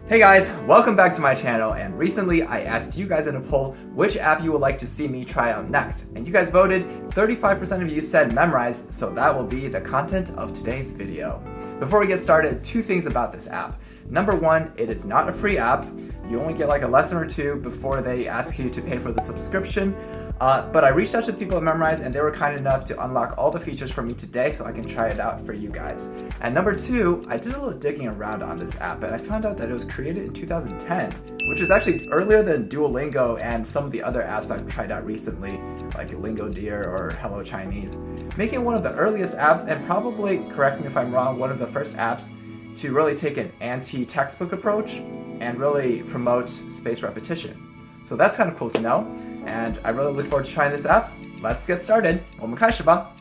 Hey guys, welcome back to my channel, and recently I asked you guys in a poll which app you would like to see me try out next, and you guys voted. 35% of you said Memrise, so that will be the content of today's video. Before we get started, two things about this app. Number one, it is not a free app. You only get like a lesson or two before they ask you to pay for the subscription. But I reached out to the people at Memrise and they were kind enough to unlock all the features for me today so I can try it out for you guys. And number two, I did a little digging around on this app and I found out that it was created in 2010, which is actually earlier than Duolingo and some of the other apps I've tried out recently, like Lingo Deer or Hello Chinese, making it one of the earliest apps and probably, correct me if I'm wrong, one of the first apps to really take an anti-textbook approach and really promote spaced repetition. So that's kind of cool to know, and I really look forward to trying this app. Let's get started. 我们开始吧.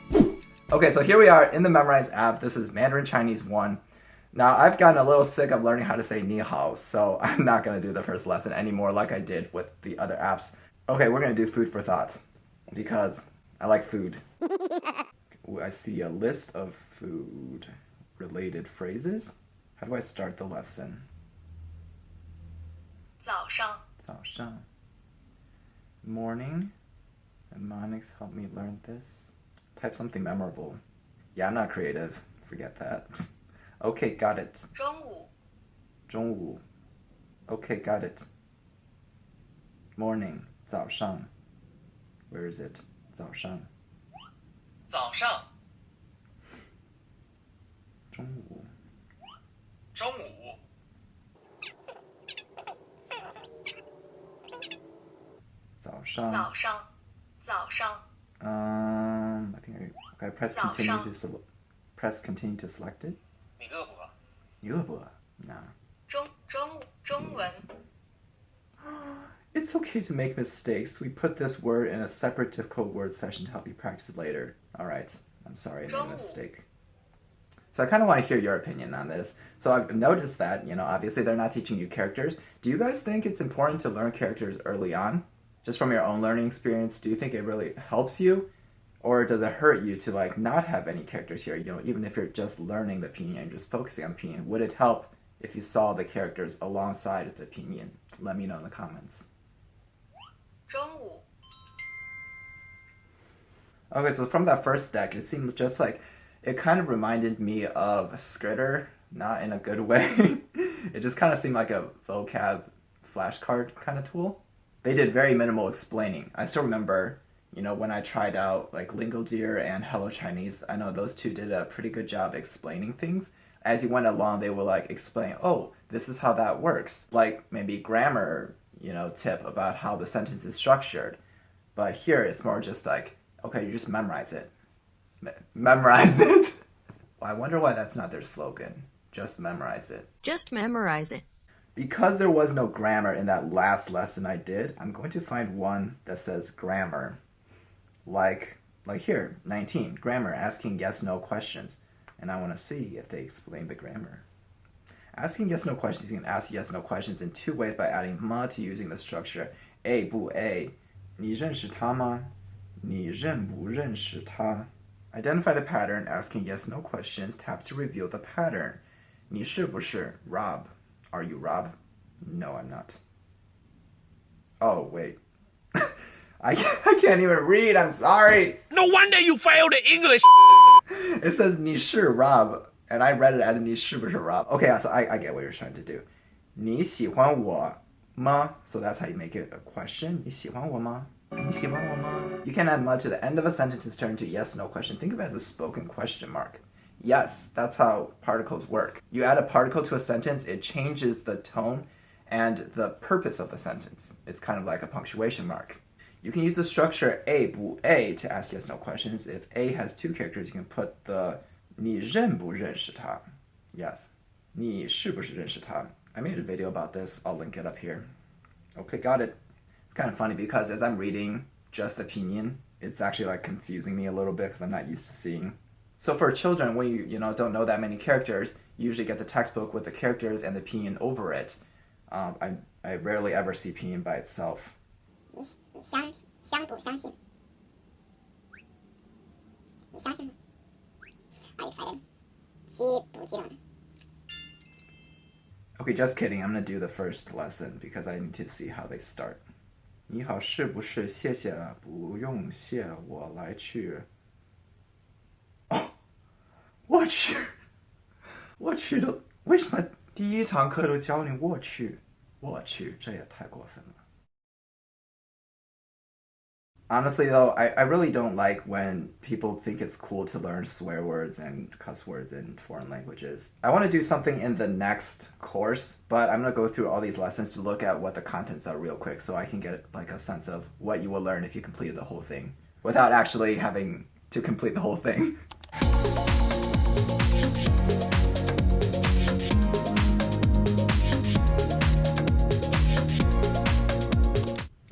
Okay, so here we are in the Memrise app. This is Mandarin Chinese 1. Now, I've gotten a little sick of learning how to say ni hao, so I'm not going to do the first lesson anymore like I did with the other apps. Okay, we're going to do food for thought, because I like food. Ooh, I see a list of food-related phrases. How do I start the lesson? 早上. 早上. Morning. Mnemonics help me learn this. Type something memorable. Yeah, I'm not creative. Forget that. Okay, got it. 中午. 中午. Okay, got it. Morning. 早上. Where is it? 早上. 早上. 中午. 中午. 早上. 早上. 早上. I think I press continue to select it. 你饿不饿? 你饿不饿? Nah. 中文. It's okay to make mistakes. We put this word in a separate difficult word session to help you practice it later. Alright, I'm sorry I made a mistake. So I kind of want to hear your opinion on this. So I've noticed that, obviously they're not teaching you characters. Do you guys think it's important to learn characters early on? Just from your own learning experience, do you think it really helps you? Or does it hurt you to not have any characters here? Even if you're just learning the pinyin and just focusing on pinyin, would it help if you saw the characters alongside of the pinyin? Let me know in the comments. 中午. Okay, so from that first deck, it seemed just like it kind of reminded me of Skritter, not in a good way. It just kind of seemed like a vocab flashcard kind of tool. They did very minimal explaining. I still remember, when I tried out Lingo Deer and Hello Chinese, I know those two did a pretty good job explaining things. As you went along, they would explain, oh, this is how that works. Maybe grammar, tip about how the sentence is structured. But here it's more just okay, you just memorize it. Memorize it. Well, I wonder why that's not their slogan. Just memorize it. Just memorize it. Because there was no grammar in that last lesson I did, I'm going to find one that says grammar. Like here, 19, grammar, asking yes-no questions. And I want to see if they explain the grammar. Asking yes-no questions, you can ask yes-no questions in two ways by adding ma to using the structure A 不 A. 你认识他吗? 你认不认识他? Identify the pattern, asking yes-no questions, tap to reveal the pattern. 你是不是 Rob? Are you Rob? No, I'm not. Oh, wait. I can't even read, I'm sorry. No wonder you failed English. It says 你是 Rob, and I read it as 你是不是 Rob. Okay, so I get what you're trying to do. 你喜欢我吗? So that's how you make it a question. 你喜欢我吗? 你喜欢我吗? You can add ma to the end of a sentence and turn to yes-no question. Think of it as a spoken question mark. Yes, that's how particles work. You add a particle to a sentence, it changes the tone and the purpose of the sentence. It's kind of like a punctuation mark. You can use the structure A 不 A to ask yes-no questions. If A has two characters, you can put the 你认不认识他? Yes. 你是不是认识他? I made a video about this. I'll link it up here. Okay, got it. It's kind of funny because as I'm reading just the pinyin, it's actually confusing me a little bit because I'm not used to seeing. So for children, when you don't know that many characters, you usually get the textbook with the characters and the pinyin over it. I rarely ever see pinyin by itself. 相不相信? 你相信吗? Are you excited? 激不激动? Okay, just kidding. I'm gonna do the first lesson because I need to see how they start. 你好，是不是？谢谢啊，不用谢，我来去。哦，我去，我去的，为什么第一堂课都教你我去？我去，这也太过分了。Honestly, though, I really don't like when people think it's cool to learn swear words and cuss words in foreign languages. I want to do something in the next course, but I'm going to go through all these lessons to look at what the contents are real quick so I can get like a sense of what you will learn if you completed the whole thing without actually having to complete the whole thing.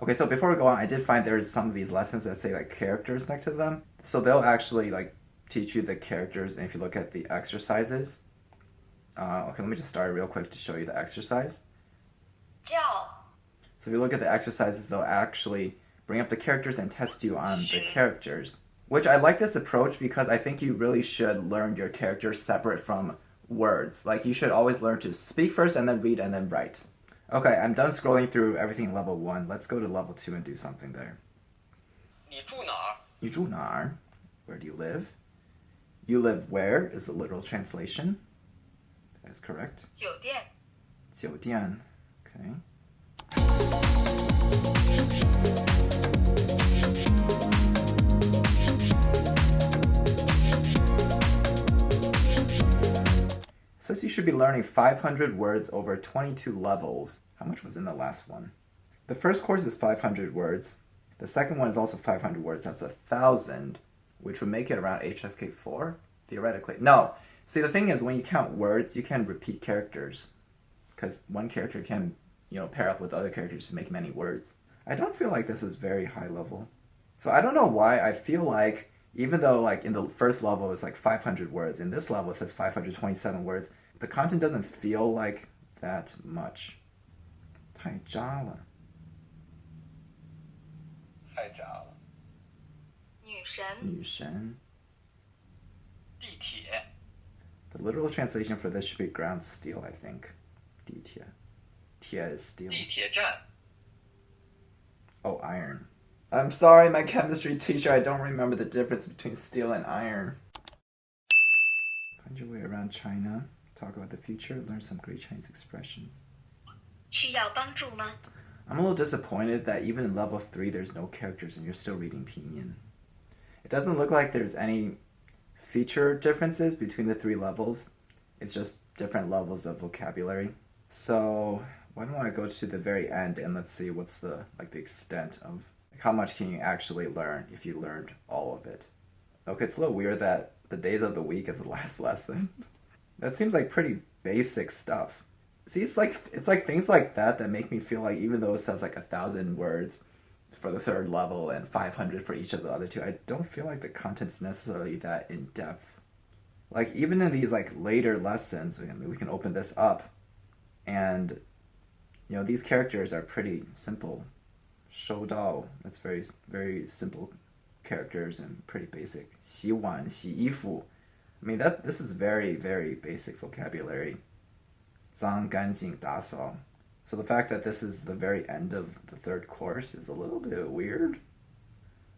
Okay, so before we go on, I did find there's some of these lessons that say like characters next to them. So they'll actually like teach you the characters, and if you look at the exercises. Okay, let me just start real quick to show you the exercise. 叫 So if you look at the exercises, they'll actually bring up the characters and test you on the characters. Which I like this approach because I think you really should learn your characters separate from words. Like you should always learn to speak first and then read and then write. Okay, I'm done scrolling through everything level 1. Let's go to level 2 and do something there. 你住哪儿？你住哪儿? Where do you live? You live where is the literal translation. That is correct. 酒店。酒店. Okay. Says you should be learning 500 words over 22 levels. How much was in the last one? The first course is 500 words. The second one is also 500 words. That's 1,000, which would make it around HSK 4, theoretically. No. See, the thing is, when you count words, you can repeat characters. Because one character can, pair up with other characters to make many words. I don't feel like this is very high level. So I don't know why I feel like even though like in the first level it's like 500 words, in this level it says 527 words, the content doesn't feel like that much. 太渣了。太渣了。女神。女神。地铁。The literal translation for this should be ground steel, I think. 地铁. Tie is steel. 地铁站。Oh, iron. I'm sorry, my chemistry teacher, I don't remember the difference between steel and iron. Find your way around China, talk about the future, learn some great Chinese expressions. 需要帮助吗? I'm a little disappointed that even in level 3 there's no characters and you're still reading Pinyin. It doesn't look like there's any feature differences between the 3 levels. It's just different levels of vocabulary. So why don't I go to the very end and let's see what's the extent of how much can you actually learn if you learned all of it. Okay, it's a little weird that the days of the week is the last lesson. That seems like pretty basic stuff. See, it's like things like that make me feel like even though it says like 1,000 words for the 3rd level and 500 for each of the other 2, I don't feel like the content's necessarily that in depth. Like even in these like later lessons, we can open this up, and these characters are pretty simple. 收到, that's very very simple characters and pretty basic. 洗碗, 洗衣服. I mean this is very very basic vocabulary. 脏干净打扫. So the fact that this is the very end of the 3rd course is a little bit weird.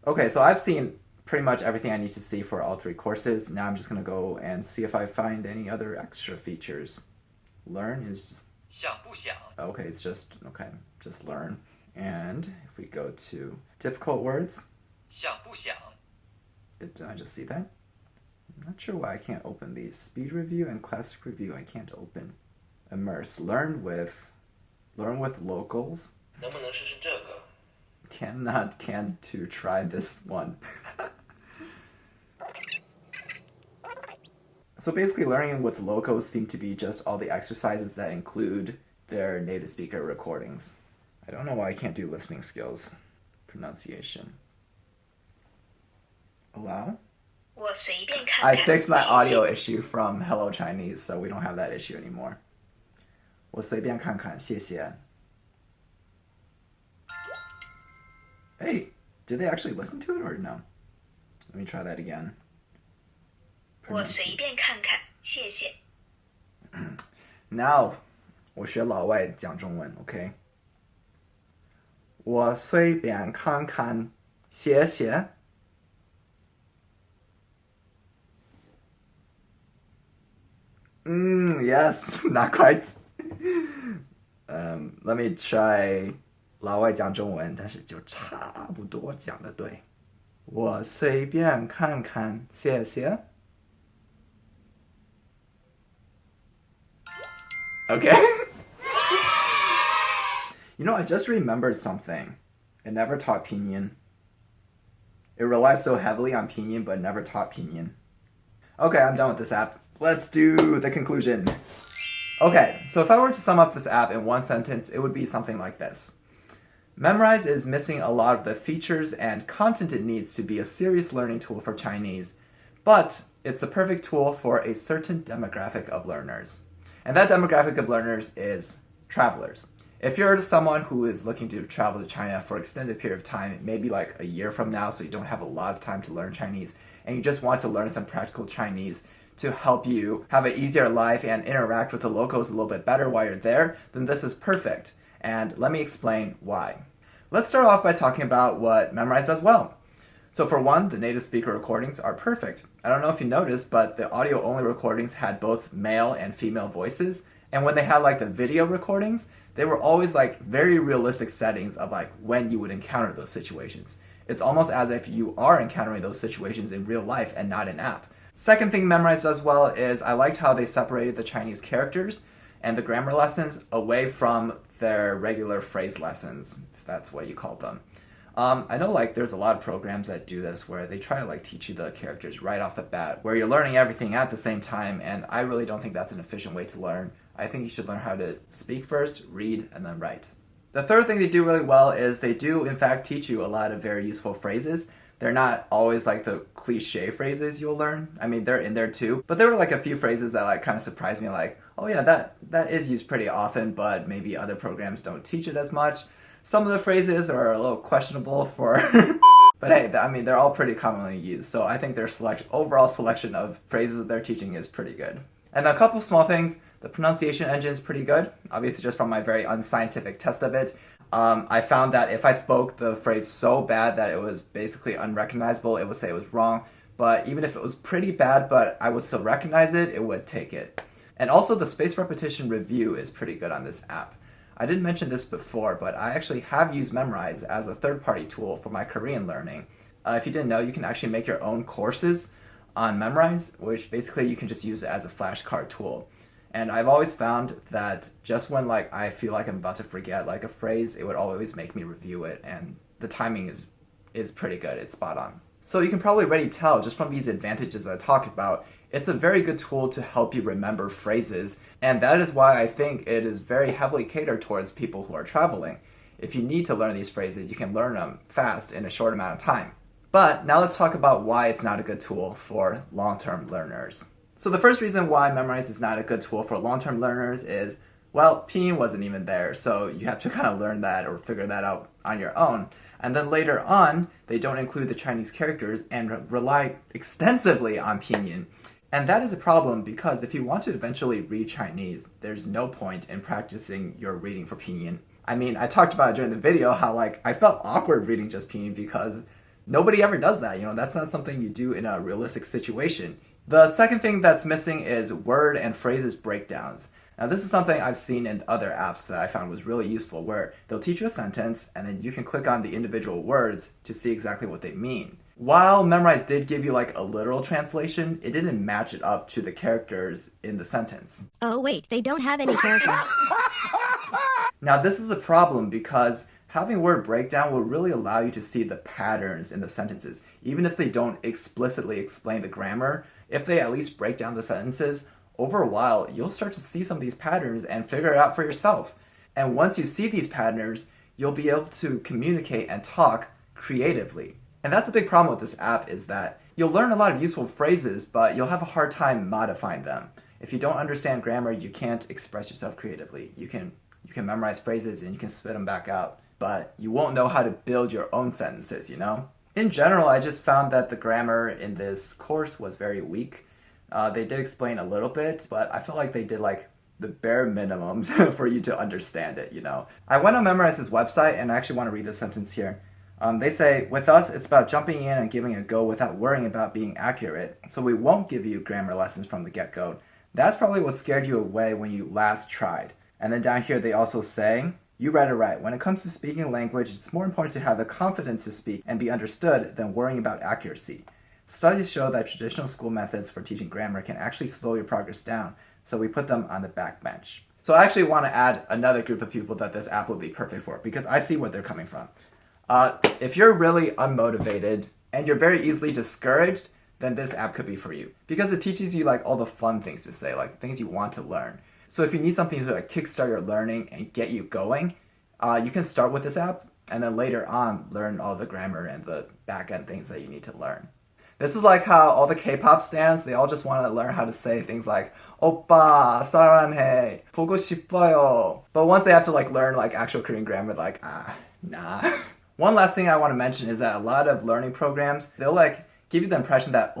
Okay, so I've seen pretty much everything I need to see for all 3 courses. Now I'm just going to go and see if I find any other extra features. Learn is... 想不想? Okay, it's just learn. And if we go to difficult words... 想不想? Did I just see that? I'm not sure why I can't open these. Speed review and classic review I can't open. Immerse. Learn with locals. 能不能试试这个? Can to try this one. So basically learning with locals seem to be just all the exercises that include their native speaker recordings. I don't know why I can't do listening skills. Pronunciation. Allow? 我随便看看. I fixed my audio issue from Hello Chinese, so we don't have that issue anymore. 我随便看看, 谢谢. Hey, did they actually listen to it or no? Let me try that again. 我随便看看，谢谢. Now, 我学老外讲中文 OK 我随便看看谢谢 yes, not quite. Let me try 老外讲中文，但是就差不多讲的对。我随便看看，谢谢。Okay. You know, I just remembered something. It never taught pinyin. It relies so heavily on pinyin, but never taught pinyin. Okay, I'm done with this app. Let's do the conclusion. Okay, so if I were to sum up this app in one sentence, it would be something like this. Memrise is missing a lot of the features and content it needs to be a serious learning tool for Chinese, but it's the perfect tool for a certain demographic of learners. And that demographic of learners is travelers. If you're someone who is looking to travel to China for an extended period of time, maybe like a year from now, so you don't have a lot of time to learn Chinese, and you just want to learn some practical Chinese to help you have an easier life and interact with the locals a little bit better while you're there, then this is perfect. And let me explain why. Let's start off by talking about what Memrise does well. So for one, the native speaker recordings are perfect. I don't know if you noticed, but the audio-only recordings had both male and female voices. And when they had like the video recordings, they were always like very realistic settings of like when you would encounter those situations. It's almost as if you are encountering those situations in real life and not an app. Second thing Memrise does well is I liked how they separated the Chinese characters and the grammar lessons away from their regular phrase lessons, if that's what you call them. I know like there's a lot of programs that do this where they try to like teach you the characters right off the bat, where you're learning everything at the same time, and I really don't think that's an efficient way to learn. I think you should learn how to speak first, read, and then write. The third thing they do really well is they do in fact teach you a lot of very useful phrases. They're not always like the cliche phrases you'll learn. I mean, they're in there too. But there were like a few phrases that like kind of surprised me, like, oh yeah, that is used pretty often, but maybe other programs don't teach it as much. Some of the phrases are a little questionable for... But hey, I mean, they're all pretty commonly used. So I think their overall selection of phrases that they're teaching is pretty good. And a couple small things. The pronunciation engine is pretty good. Obviously, just from my very unscientific test of it. I found that if I spoke the phrase so bad that it was basically unrecognizable, it would say it was wrong. But even if it was pretty bad, but I would still recognize it, it would take it. And also the spaced repetition review is pretty good on this app. I didn't mention this before, but I actually have used Memrise as a third-party tool for my Korean learning. If you didn't know, you can actually make your own courses on Memrise, which basically you can just use it as a flashcard tool. And I've always found that just when like I feel like I'm about to forget like a phrase, it would always make me review it, and the timing is pretty good. It's spot on. So you can probably already tell just from these advantages I talked about, it's a very good tool to help you remember phrases, and that is why I think it is very heavily catered towards people who are traveling. If you need to learn these phrases, you can learn them fast in a short amount of time. But now let's talk about why it's not a good tool for long-term learners. So the first reason why Memrise is not a good tool for long-term learners is, well, pinyin wasn't even there, so you have to kind of learn that or figure that out on your own. And then later on, they don't include the Chinese characters and rely extensively on pinyin. And that is a problem because if you want to eventually read Chinese, there's no point in practicing your reading for pinyin. I mean, I talked about it during the video how like I felt awkward reading just pinyin because nobody ever does that. You know, that's not something you do in a realistic situation. The second thing that's missing is word and phrases breakdowns. Now this is something I've seen in other apps that I found was really useful, where they'll teach you a sentence and then you can click on the individual words to see exactly what they mean. While Memrise did give you like a literal translation, it didn't match it up to the characters in the sentence. Oh wait, they don't have any characters. Now this is a problem because having word breakdown will really allow you to see the patterns in the sentences. Even if they don't explicitly explain the grammar, if they at least break down the sentences, over a while you'll start to see some of these patterns and figure it out for yourself. And once you see these patterns, you'll be able to communicate and talk creatively. And that's a big problem with this app, is that you'll learn a lot of useful phrases, but you'll have a hard time modifying them. If you don't understand grammar, you can't express yourself creatively. You can memorize phrases and you can spit them back out, but you won't know how to build your own sentences, you know? In general, I just found that the grammar in this course was very weak. They did explain a little bit, but I felt like they did like the bare minimum for you to understand it, you know. I went on Memrise's website and I actually want to read this sentence here. They say, with us, it's about jumping in and giving it a go without worrying about being accurate. So we won't give you grammar lessons from the get-go. That's probably what scared you away when you last tried. And then down here, they also say, you read it right. When it comes to speaking a language, it's more important to have the confidence to speak and be understood than worrying about accuracy. Studies show that traditional school methods for teaching grammar can actually slow your progress down, so we put them on the back bench. So I actually want to add another group of people that this app would be perfect for, because I see where they're coming from. If you're really unmotivated and you're very easily discouraged, then this app could be for you, because it teaches you like all the fun things to say, like things you want to learn. So if you need something to like kickstart your learning and get you going, you can start with this app and then later on learn all the grammar and the back end things that you need to learn. This is like how all the K-pop stans, they all just want to learn how to say things like "오빠, 사랑해, 보고 싶어요." But once they have to like learn like actual Korean grammar, like nah. One last thing I want to mention is that a lot of learning programs, they'll like give you the impression that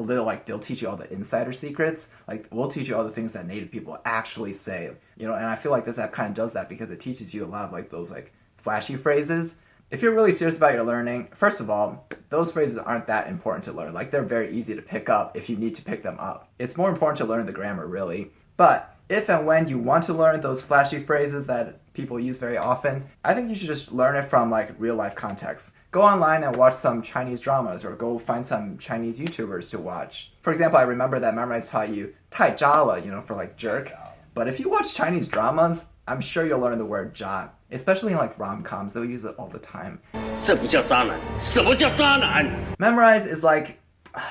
they'll teach you all the insider secrets. Like we'll teach you all the things that native people actually say, you know. And I feel like this app kind of does that because it teaches you a lot of like those like flashy phrases. If you're really serious about your learning, first of all, those phrases aren't that important to learn. Like they're very easy to pick up if you need to pick them up. It's more important to learn the grammar, really. But if and when you want to learn those flashy phrases that people use very often, I think you should just learn it from like real life context. Go online and watch some Chinese dramas, or go find some Chinese YouTubers to watch. For example, I remember that Memrise taught you 太渣了, you know, for like jerk. But if you watch Chinese dramas, I'm sure you'll learn the word 渣. Especially in like rom-coms, they'll use it all the time. 这不叫渣男，什么叫渣男？ Memrise is like,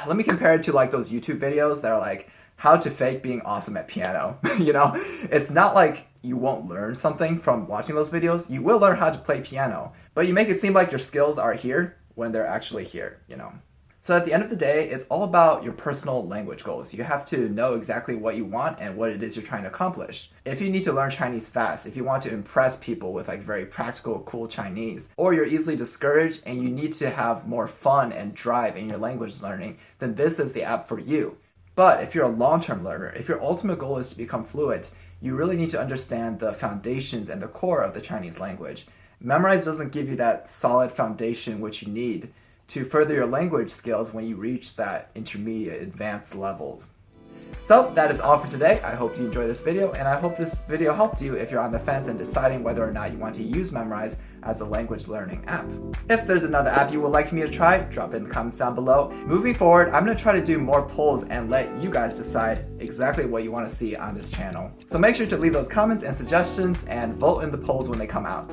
let me compare it to like those YouTube videos that are like how to fake being awesome at piano. You know, it's not like you won't learn something from watching those videos. You will learn how to play piano, but you make it seem like your skills are here when they're actually here, you know. So at the end of the day, it's all about your personal language goals. You have to know exactly what you want and what it is you're trying to accomplish. If you need to learn Chinese fast, if you want to impress people with like very practical, cool Chinese, or you're easily discouraged and you need to have more fun and drive in your language learning, then this is the app for you. But if you're a long-term learner, if your ultimate goal is to become fluent, you really need to understand the foundations and the core of the Chinese language. Memrise doesn't give you that solid foundation which you need to further your language skills when you reach that intermediate advanced levels. So that is all for today. I hope you enjoyed this video, and I hope this video helped you if you're on the fence and deciding whether or not you want to use Memrise as a language learning app. If there's another app you would like me to try, drop it in the comments down below. Moving forward, I'm going to try to do more polls and let you guys decide exactly what you want to see on this channel. So make sure to leave those comments and suggestions and vote in the polls when they come out.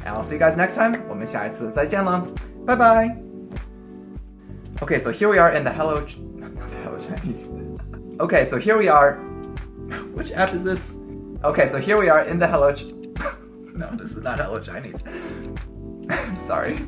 And I'll see you guys next time. 我们下一次再见了. Bye bye. Okay, so here we are in the Hello Chinese. Okay, so here we are. Which app is this? Okay, so here we are in the No, this is not Hello Chinese. Sorry.